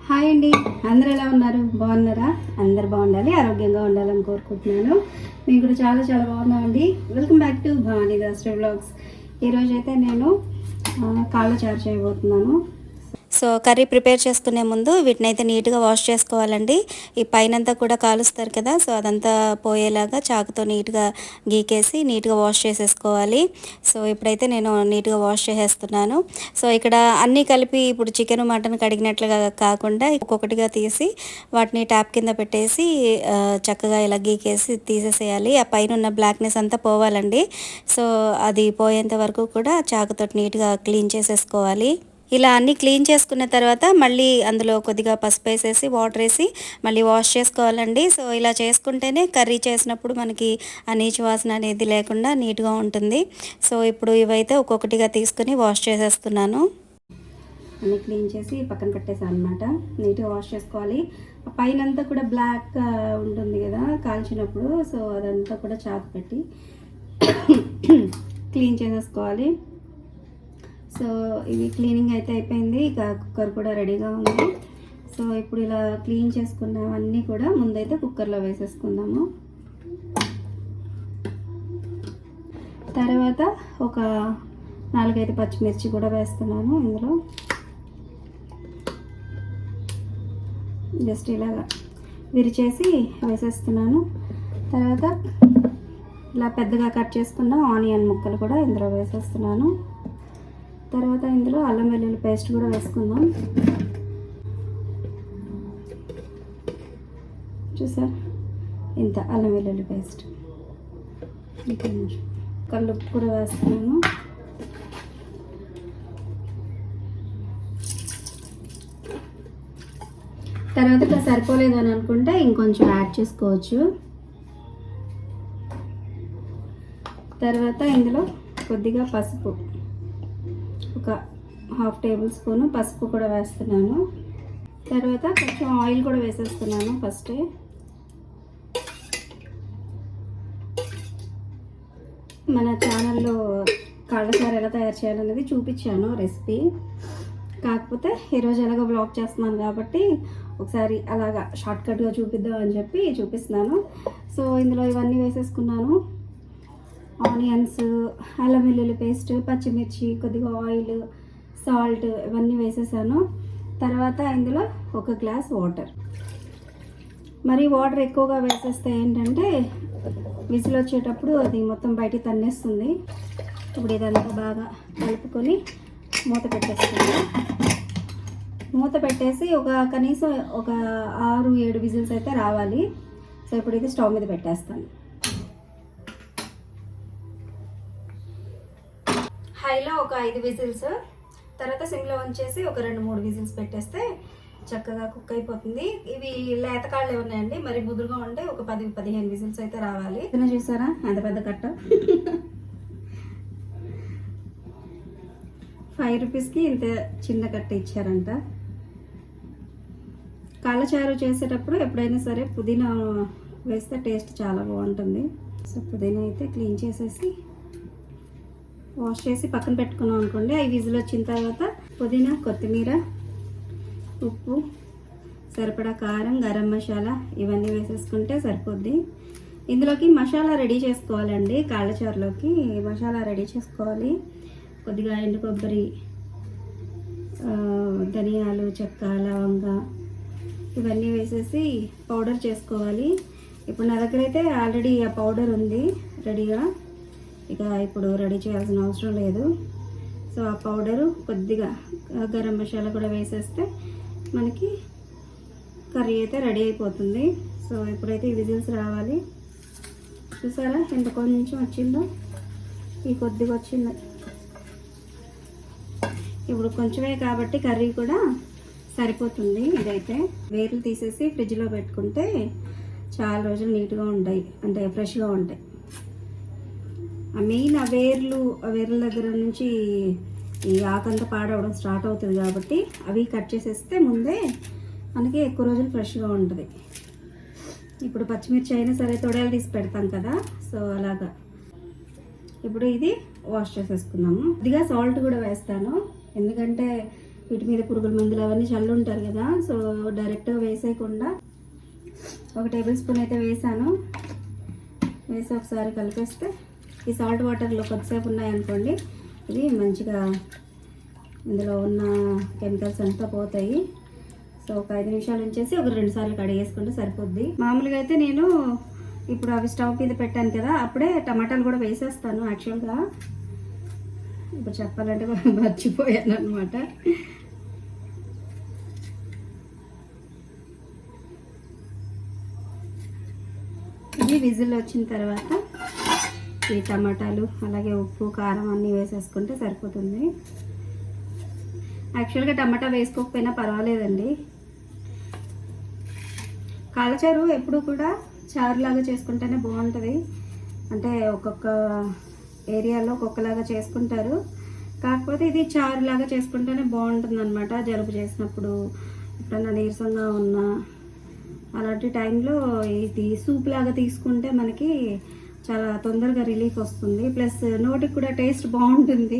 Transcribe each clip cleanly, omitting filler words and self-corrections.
Hi అండి, అందరు ఎలా ఉన్నారు? బాగున్నారా? అందరు బాగుండాలి, ఆరోగ్యంగా ఉండాలని కోరుకుంటున్నాను. మేము కూడా చాలా చాలా బాగున్నామండి. వెల్కమ్ బ్యాక్ టు భవానీ దాస్ట్రీ వ్లాగ్స్. ఈరోజు అయితే నేను కాళ్ళ చారు చేయబోతున్నాను. సో కర్రీ ప్రిపేర్ చేసుకునే ముందు వీటిని అయితే నీట్గా వాష్ చేసుకోవాలండి. ఈ పైనంతా కూడా కాలుస్తారు కదా, సో అదంతా పోయేలాగా చాకుతో నీట్గా గీకేసి నీట్గా వాష్ చేసేసుకోవాలి. సో ఇప్పుడైతే నేను నీట్గా వాష్ చేసేస్తున్నాను. సో ఇక్కడ అన్నీ కలిపి ఇప్పుడు చికెన్ మటన్ కడిగినట్లుగా కాకుండా ఒక్కొక్కటిగా తీసి వాటిని ట్యాప్ కింద పెట్టేసి చక్కగా ఇలా గీకేసి తీసేసేయాలి. ఆ పైన ఉన్న బ్లాక్నెస్ అంతా పోవాలండి. సో అది పోయేంత వరకు కూడా చాకుతో నీట్గా క్లీన్ చేసేసుకోవాలి. ఇలా అన్నీ క్లీన్ చేసుకున్న తర్వాత మళ్ళీ అందులో కొద్దిగా పసుపు వేసేసి వాటర్ వేసి మళ్ళీ వాష్ చేసుకోవాలండి. సో ఇలా చేసుకుంటేనే కర్రీ చేసినప్పుడు మనకి ఆ నీచు వాసన అనేది లేకుండా నీట్గా ఉంటుంది. సో ఇప్పుడు ఇవైతే ఒక్కొక్కటిగా తీసుకుని వాష్ చేసేస్తున్నాను. అన్నీ క్లీన్ చేసి పక్కన పెట్టేసాను అనమాట. నీట్గా వాష్ చేసుకోవాలి. ఆ పైన అంతా కూడా బ్లాక్ ఉంటుంది కదా కాల్చినప్పుడు, సో అదంతా కూడా చాకు పెట్టి క్లీన్ చేసేసుకోవాలి. సో ఇది క్లీనింగ్ అయితే అయిపోయింది. ఇక కుక్కర్ కూడా రెడీగా ఉంది. సో ఇప్పుడు ఇలా క్లీన్ చేసుకున్నవన్నీ కూడా ముందైతే కుక్కర్లో వేసేసుకుందాము. తర్వాత ఒక 4-5 పచ్చిమిర్చి కూడా వేస్తున్నాను ఇందులో. జస్ట్ ఇలాగా విరిచేసి వేసేస్తున్నాను. తర్వాత ఇలా పెద్దగా కట్ చేసుకున్న ఆనియన్ ముక్కలు కూడా ఇందులో వేసేస్తున్నాను. తర్వాత ఇందులో అల్లం వెల్లుల్లి పేస్ట్ కూడా వేసుకుందాం. చూసారు, ఇంత అల్లం వెల్లుల్లి పేస్ట్. కల్లుప్పు కూడా వేస్తున్నాను. తర్వాత ఇట్లా సరిపోలేదు అని అనుకుంటే ఇంకొంచెం యాడ్ చేసుకోవచ్చు. తర్వాత ఇందులో కొద్దిగా పసుపు, ఒక 1/2 టేబుల్ స్పూను పసుపు కూడా వేస్తున్నాను. తర్వాత కొంచెం ఆయిల్ కూడా వేసేస్తున్నాను ఫస్టే. మన ఛానల్లో కాళ్ళచారు ఎలా తయారు చేయాలనేది చూపించాను రెసిపీ. కాకపోతే ఈరోజు ఎలాగో బ్లాగ్ చేస్తున్నాను కాబట్టి ఒకసారి అలాగా షార్ట్కట్గా చూపిద్దాం అని చెప్పి చూపిస్తున్నాను. సో ఇందులో ఇవన్నీ వేసేసుకున్నాను. ఆనియన్స్, అల్లం వెల్లుల్లి పేస్ట్, పచ్చిమిర్చి, కొద్దిగా ఆయిల్, సాల్ట్ ఇవన్నీ వేసేసాను. తర్వాత ఇందులో 1 గ్లాస్ వాటర్. మరి వాటర్ ఎక్కువగా వేసేస్తే ఏంటంటే విజిల్ వచ్చేటప్పుడు అది మొత్తం బయటికి తన్నేస్తుంది. ఇప్పుడు ఇదంతా బాగా కలుపుకొని మూత పెట్టేస్తుంది. మూత పెట్టేసి కనీసం ఒక 6-7 విజిల్స్ అయితే రావాలి. సో ఇప్పుడు ఇది స్టవ్ మీద పెట్టేస్తాను. హైలో ఒక 5 విజిల్స్, తర్వాత సిమ్లో ఉంచేసి ఒక 2-3 విజిల్స్ పెట్టేస్తే చక్కగా కుక్ అయిపోతుంది. ఇవి లేతకాళ్ళు ఉన్నాయండి, మరి ముదురుగా ఉంటే ఒక 10-15 విజిల్స్ అయితే రావాలి. చూసారా ఎంత పెద్ద కట్ట. 5 రూపీస్కి ఇంత చిన్న కట్ట ఇచ్చారంట. కాళ్ళచారు చేసేటప్పుడు ఎప్పుడైనా సరే పుదీనా వేస్తే టేస్ట్ చాలా బాగుంటుంది. సో పుదీనా అయితే క్లీన్ చేసేసి వాష్ చేసి పక్కన పెట్టుకున్నాం అనుకోండి. 5 విజిల్ వచ్చిన తర్వాత పుదీనా, కొత్తిమీర, ఉప్పు, సరిపడా కారం, గరం మసాలా ఇవన్నీ వేసేసుకుంటే సరిపోద్ది. ఇందులోకి మసాలా రెడీ చేసుకోవాలండి. కాళ్ళచారులోకి మసాలా రెడీ చేసుకోవాలి. కొద్దిగా ఎండు కొబ్బరి, ధనియాలు, చెక్క, లవంగ ఇవన్నీ వేసేసి పౌడర్ చేసుకోవాలి. ఇప్పుడు నా దగ్గర అయితే ఆల్రెడీ ఆ పౌడర్ ఉంది రెడీగా. ఇక ఇప్పుడు రెడీ చేయాల్సిన అవసరం లేదు. సో ఆ పౌడరు, కొద్దిగా గరం మసాలా కూడా వేసేస్తే మనకి కర్రీ అయితే రెడీ అయిపోతుంది. సో ఇప్పుడైతే ఈ విజిల్స్ రావాలి. చూసారా ఎంత కొంచెం వచ్చిందో, ఈ కొద్దిగా వచ్చింది. ఇప్పుడు కొంచెమే కాబట్టి కర్రీ కూడా సరిపోతుంది. ఇదైతే వేర్లు తీసేసి ఫ్రిడ్జ్లో పెట్టుకుంటే చాలా రోజులు నీట్గా ఉంటాయి, అంటే ఫ్రెష్గా ఉంటాయి. మెయిన్ ఆ వేర్ల దగ్గర నుంచి ఈ ఆకంతా పాడవడం స్టార్ట్ అవుతుంది కాబట్టి అవి కట్ చేసేస్తే ముందే మనకి ఎక్కువ రోజులు ఫ్రెష్గా ఉంటుంది. ఇప్పుడు పచ్చిమిర్చి అయినా సరే తొడలు తీసి పెడతాం కదా, సో అలాగా. ఇప్పుడు ఇది వాష్ చేసేసుకున్నాము. కొద్దిగా సాల్ట్ కూడా వేస్తాను, ఎందుకంటే వీటి మీద పురుగుల మందులు అవన్నీ చల్లు ఉంటారు కదా, సో డైరెక్ట్గా వేసేయకుండా 1 టేబుల్ స్పూన్ అయితే వేసాను. వేసి ఒకసారి కలిపేస్తే ఈ సాల్ట్ వాటర్లో కొద్దిసేపు ఉన్నాయనుకోండి, ఇది మంచిగా ఇందులో ఉన్న కెమికల్స్ అంతా పోతాయి. సో ఒక 5 నిమిషాలు ఉంచేసి ఒక 2 సార్లు కడిగేసుకుంటే సరిపోద్ది. మామూలుగా అయితే నేను ఇప్పుడు అవి స్టవ్ మీద పెట్టాను కదా, అప్పుడే టమాటాలు కూడా వేసేస్తాను. యాక్చువల్గా ఇప్పుడు చెప్పాలంటే మర్చిపోయాను అనమాట. ఇది విజిల్ వచ్చిన తర్వాత ఈ టమాటాలు అలాగే ఉప్పు కారం అన్నీ వేసేసుకుంటే సరిపోతుంది. యాక్చువల్గా టమాటా వేసుకోకపోయినా పర్వాలేదండి. కాళ్ళచారు ఎప్పుడు కూడా చారులాగా చేసుకుంటేనే బాగుంటుంది. అంటే ఒక్కొక్క ఏరియాలో ఒక్కొక్కలాగా చేసుకుంటారు, కాకపోతే ఇది చారులాగా చేసుకుంటేనే బాగుంటుంది అనమాట. జలుబు చేసినప్పుడు, ఎప్పుడన్నా నీరసంగా ఉన్నా అలాంటి టైంలో ఇది సూప్ లాగా తీసుకుంటే మనకి చాలా తొందరగా రిలీఫ్ వస్తుంది. ప్లస్ నోటికి కూడా టేస్ట్ బాగుంటుంది.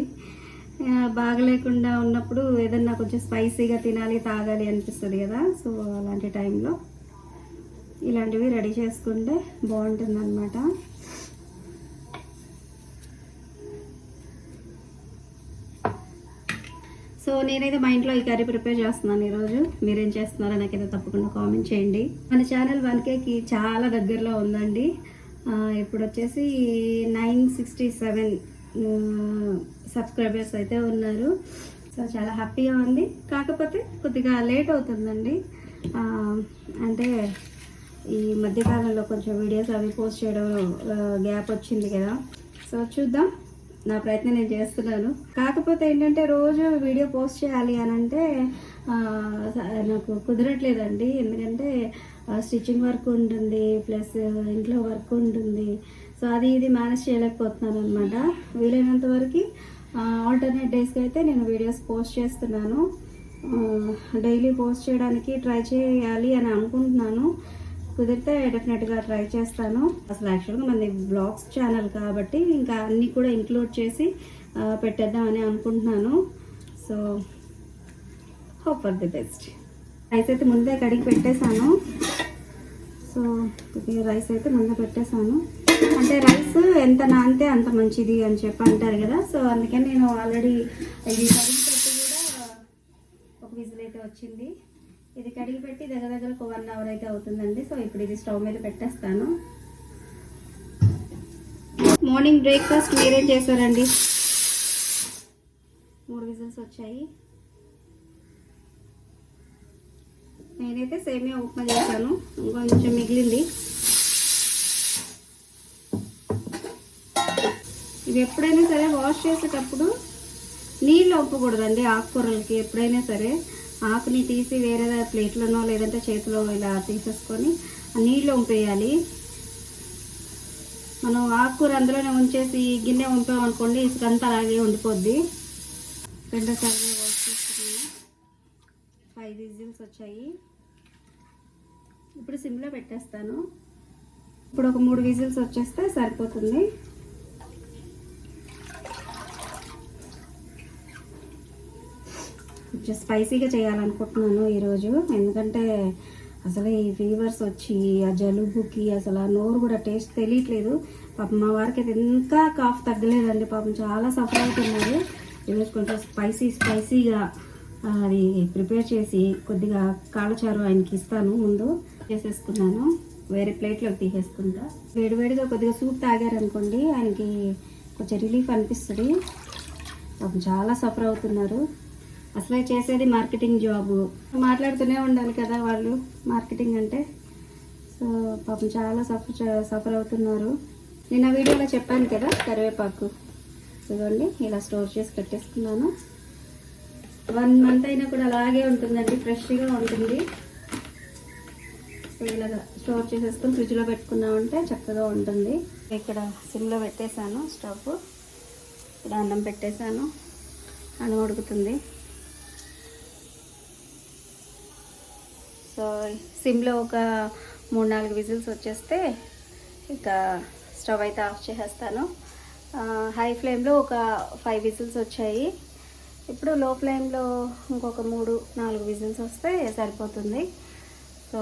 బాగలేకుండా ఉన్నప్పుడు ఏదన్నా కొంచెం స్పైసీగా తినాలి తాగాలి అనిపిస్తుంది కదా, సో అలాంటి టైంలో ఇలాంటివి రెడీ చేసుకుంటే బాగుంటుంది అన్నమాట. సో నేనైతే మా ఇంట్లో ఈ కర్రీ ప్రిపేర్ చేస్తున్నాను ఈరోజు. మీరేం చేస్తున్నారో నాకైతే తప్పకుండా కామెంట్ చేయండి. మన ఛానల్ 1Kకి చాలా దగ్గరలో ఉందండి. ఇప్పుడు వచ్చేసి 967 సబ్స్క్రైబర్స్ అయితే ఉన్నారు. సో చాలా హ్యాపీగా ఉంది. కాకపోతే కొద్దిగా లేట్ అవుతుందండి. అంటే ఈ మధ్యకాలంలో కొంచెం వీడియోస్ అవి పోస్ట్ చేయడం గ్యాప్ వచ్చింది కదా, సో చూద్దాం. నా ప్రయత్నం నేను చేస్తున్నాను. కాకపోతే ఏంటంటే రోజు వీడియో పోస్ట్ చేయాలి అని అంటే నాకు కుదరట్లేదండి. ఎందుకంటే స్టిచ్చింగ్ వర్క్ ఉంటుంది, ప్లస్ ఇంట్లో వర్క్ ఉంటుంది. సో అది ఇది మేనేజ్ చేయలేకపోతున్నాను అనమాట. వీలైనంత వరకు ఆల్టర్నేట్ డేస్కి అయితే నేను వీడియోస్ పోస్ట్ చేస్తున్నాను. డైలీ పోస్ట్ చేయడానికి ట్రై చేయాలి అని అనుకుంటున్నాను. కుదిరితే డెఫినెట్గా ట్రై చేస్తాను. అసలు యాక్చువల్గా మనది బ్లాగ్స్ ఛానల్ కాబట్టి ఇంకా అన్నీ కూడా ఇంక్లూడ్ చేసి పెట్టేద్దామని అనుకుంటున్నాను. So hope for the best. Rice అయితే ముందే కడిగి పెట్టేశాను. సో కొద్దిగా రైస్ అయితే ముందే పెట్టేశాను. అంటే రైస్ ఎంత నానితే అంత మంచిది అని చెప్పి అంటారు కదా, సో అందుకని నేను ఆల్రెడీ ఇది కడిగి పెట్టి కూడా ఒక విజిల్ అయితే వచ్చింది. ఇది కడిగి పెట్టి దగ్గర ఒక 1 అవర్ అయితే అవుతుందండి. సో ఇప్పుడు ఇది స్టవ్ మీద పెట్టేస్తాను. మార్నింగ్ బ్రేక్ఫాస్ట్ మీరేం చేశారండి? 3 విజిల్స్ వచ్చాయి. నేనైతే సేమియా ఉప్మా చేశాను, ఇంకొంచెం మిగిలింది. ఇవి ఎప్పుడైనా సరే వాష్ చేసేటప్పుడు నీళ్ళు వంపకూడదండి. ఆకుకూరలకి ఎప్పుడైనా సరే ఆకుని తీసి వేరే ప్లేట్లోనో లేదంటే చేతిలో ఇలా తీసేసుకొని నీళ్ళు వంపేయాలి. మనం ఆకుకూర అందులోనే ఉంచేసి గిన్నె వంపామనుకోండి, ఇసుకంతా అలాగే ఉండిపోద్ది. 2 సార్లు వాష్ చేసుకున్నాను. 5 విజిల్స్ వచ్చాయి. ఇప్పుడు సిమ్లో పెట్టేస్తాను. ఇప్పుడు ఒక 3 విజిల్స్ వచ్చేస్తే సరిపోతుంది. కొంచెం స్పైసీగా చేయాలనుకుంటున్నాను ఈరోజు. ఎందుకంటే అసలు ఈ ఫీవర్స్ వచ్చి ఆ జలుబుకి అసలు ఆ నోరు కూడా టేస్ట్ తెలియట్లేదు. పాపం మా వారికి అయితే ఇంకా కాఫ్ తగ్గలేదండి. పాపం చాలా సఫర్ అవుతున్నారు. ఈరోజు కొంచెం స్పైసీగా అది ప్రిపేర్ చేసి కొద్దిగా కాళ్ళచారు ఆయనకి ఇస్తాను. ముందు చేసేసుకున్నాను, వేరే ప్లేట్లోకి తీసేసుకుంటా. వేడివేడిగా కొద్దిగా సూప్ తాగారనుకోండి, ఆయనకి కొంచెం రిలీఫ్ అనిపిస్తుంది. పాపం చాలా సఫర్ అవుతున్నారు. అసలే చేసేది మార్కెటింగ్ జాబు, మాట్లాడుతూనే ఉండాలి కదా వాళ్ళు, మార్కెటింగ్ అంటే. సో పాపం చాలా సఫర్ అవుతున్నారు. నేను వీడియోలో చెప్పాను కదా కరివేపాకు, ఇదిగోండి ఇలా స్టోర్ చేసి పెట్టేసుకున్నాను. 1 మంత్ అయినా కూడా అలాగే ఉంటుందండి, ఫ్రెష్గా ఉంటుంది. సో ఇలాగా స్టోర్ చేసేసుకొని ఫ్రిడ్జ్లో పెట్టుకున్నామంటే చక్కగా ఉంటుంది. ఇక్కడ సిమ్లో పెట్టేశాను స్టవ్. ఇక్కడ అన్నం పెట్టేశాను, అన్నం ఉడుకుతుంది. సో సిమ్లో ఒక 3-4 విజిల్స్ వచ్చేస్తే ఇక స్టవ్ అయితే ఆఫ్ చేసేస్తాను. హై ఫ్లేమ్లో ఒక 5 విజిల్స్ వచ్చాయి. ఇప్పుడు లో ఫ్లేమ్లో ఇంకొక 3-4 విజిల్స్ వస్తే సరిపోతుంది. సో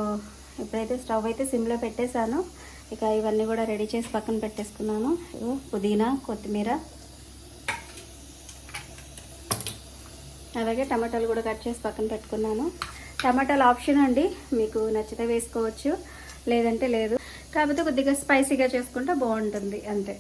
ఇప్పుడైతే స్టవ్ అయితే సిమ్లో పెట్టేశాను. ఇక ఇవన్నీ కూడా రెడీ చేసి పక్కన పెట్టేసుకున్నాను. పుదీనా, కొత్తిమీర, అలాగే టమాటాలు కూడా కట్ చేసి పక్కన పెట్టుకున్నాను. టమాటాలు ఆప్షన్ అండి, మీకు నచ్చితే వేసుకోవచ్చు, లేదంటే లేదు. కాకపోతే కొద్దిగా స్పైసీగా చేసుకుంటే బాగుంటుంది అంతే.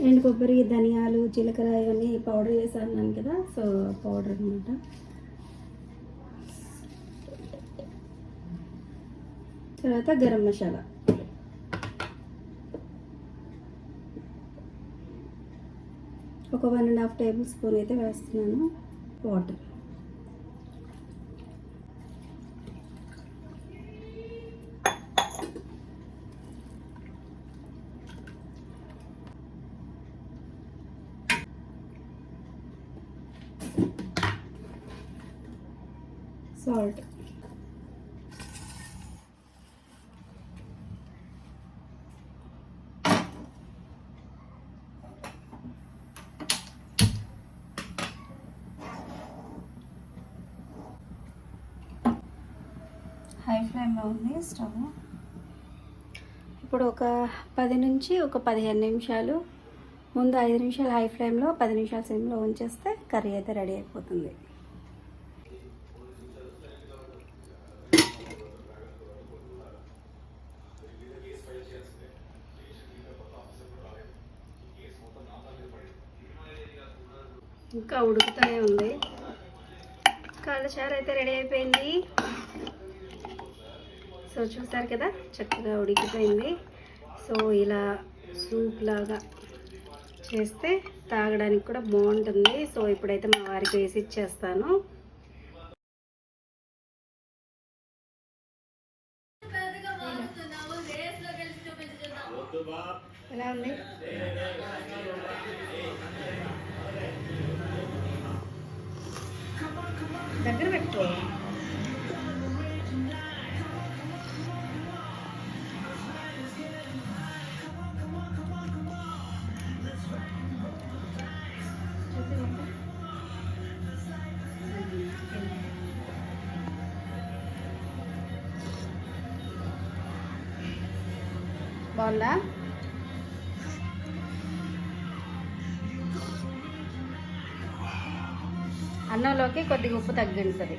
ఎండు కొబ్బరి, ధనియాలు, జీలకర్ర ఇవన్నీ పౌడర్ వేసాను కదా, సో పౌడర్ అనమాట. తర్వాత గరం మసాలా, ఒక 1.5 టేబుల్ స్పూన్ అయితే వేస్తున్నాను. వాటర్, సాల్ట్, హై ఫ్లేమ్లో ఉంది స్టవ్. ఇప్పుడు ఒక 10 నుంచి 15 నిమిషాలు, ముందు 5 నిమిషాలు హై ఫ్లేమ్లో, 10 నిమిషాలు సిమ్లో ఉంచేస్తే కర్రీ అయితే రెడీ అయిపోతుంది. ఇంకా ఉడుకుతూనే ఉంది. కాళ్ళచారు అయితే రెడీ అయిపోయింది. సో చూసారు కదా, చక్కగా ఉడికిపోయింది. సో ఇలా సూప్ లాగా చేస్తే తాగడానికి కూడా బాగుంటుంది. సో ఇప్పుడైతే మా వారికి వేసి ఇచ్చేస్తాను. ఎలా ఉంది? దగ్గర పెట్టుకో. బాగుందా? అన్నంలోకి కొద్దిగా ఉప్పు తగ్గించదు.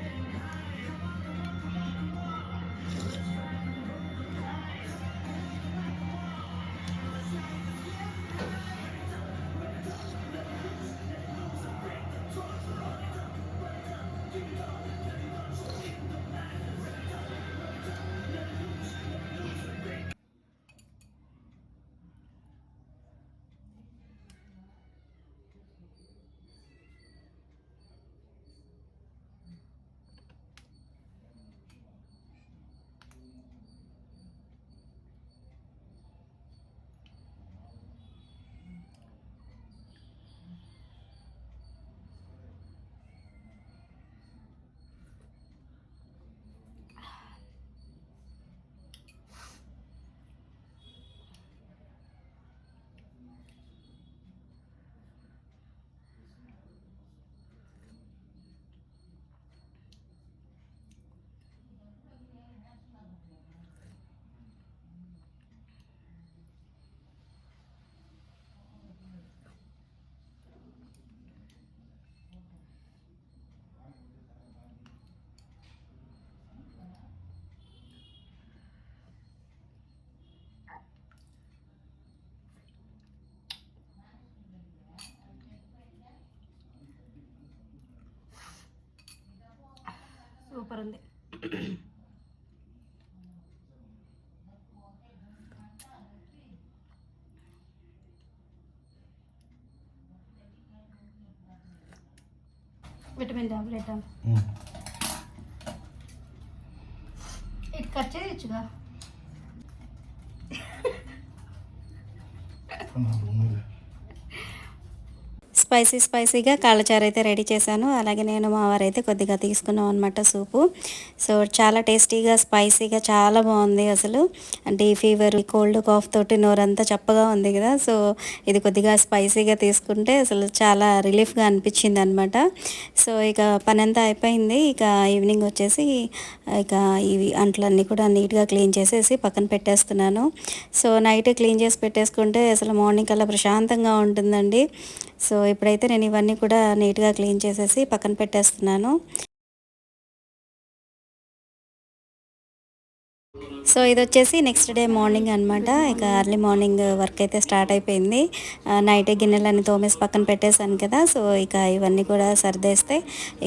సూపర్ ఉంది. విటమిన్ టాబ్లెట్ ఇటు కట్ చేయొచ్చుగా. స్పైసీగా కాళ్ళచారు అయితే రెడీ చేశాను. అలాగే నేను మా వారైతే కొద్దిగా తీసుకున్నాం అనమాట సూపు. సో చాలా టేస్టీగా స్పైసీగా చాలా బాగుంది అసలు. అంటే ఈ ఫీవర్ కోల్డ్ కాఫ్ తోటి నోరంతా చప్పగా ఉంది కదా, సో ఇది కొద్దిగా స్పైసీగా తీసుకుంటే అసలు చాలా రిలీఫ్గా అనిపించింది అనమాట. సో ఇక పని అంతా అయిపోయింది. ఇక ఈవినింగ్ వచ్చేసి ఇక ఇవి అంట్లన్నీ కూడా నీట్గా క్లీన్ చేసేసి పక్కన పెట్టేస్తున్నాను. సో నైట్ క్లీన్ చేసి పెట్టేసుకుంటే అసలు మార్నింగ్ కల్లా ప్రశాంతంగా ఉంటుందండి. సో ఇప్పుడైతే నేను ఇవన్నీ కూడా నీట్గా క్లీన్ చేసేసి పక్కన పెట్టేస్తున్నాను. సో ఇది వచ్చేసి నెక్స్ట్ డే మార్నింగ్ అనమాట. ఇక ఎర్లీ మార్నింగ్ వర్క్ అయితే స్టార్ట్ అయిపోయింది. నైట్ గిన్నెలన్నీ తోమేసి పక్కన పెట్టేశాను కదా, సో ఇక ఇవన్నీ కూడా సర్దేస్తే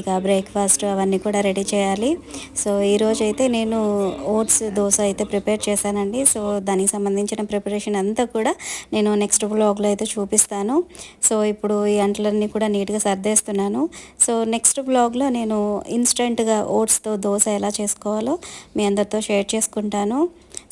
ఇక బ్రేక్ఫాస్ట్ అవన్నీ కూడా రెడీ చేయాలి. సో ఈరోజు అయితే నేను ఓట్స్ దోశ అయితే ప్రిపేర్ చేశానండి. సో దానికి సంబంధించిన ప్రిపరేషన్ అంతా కూడా నేను నెక్స్ట్ వ్లాగ్లో అయితే చూపిస్తాను. సో ఇప్పుడు ఈ అంట్లన్నీ కూడా నీట్గా సర్దేస్తున్నాను. సో నెక్స్ట్ వ్లాగ్లో నేను ఇన్స్టెంట్గా ఓట్స్తో దోశ ఎలా చేసుకోవాలో మీ అందరితో షేర్ చేసుకుంటాను.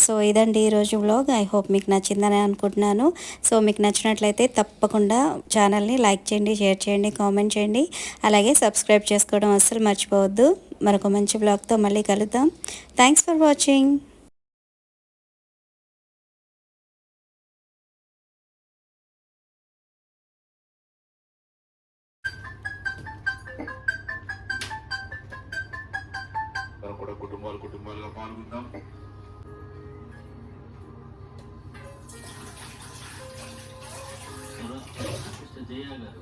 సో ఇదండి ఈరోజు వ్లాగ్. ఐ హోప్ మీకు నచ్చిందని అనుకుంటున్నాను. సో మీకు నచ్చినట్లయితే తప్పకుండా ఛానల్ని లైక్ చేయండి, షేర్ చేయండి, కామెంట్ చేయండి, అలాగే సబ్స్క్రైబ్ చేసుకోవడం అస్సలు మర్చిపోవద్దు. మరొక మంచి వ్లాగ్తో మళ్ళీ కలుద్దాం. Thanks for watching. కూడా కుటుంబాలుగా పాల్గొందాం. జయ గారు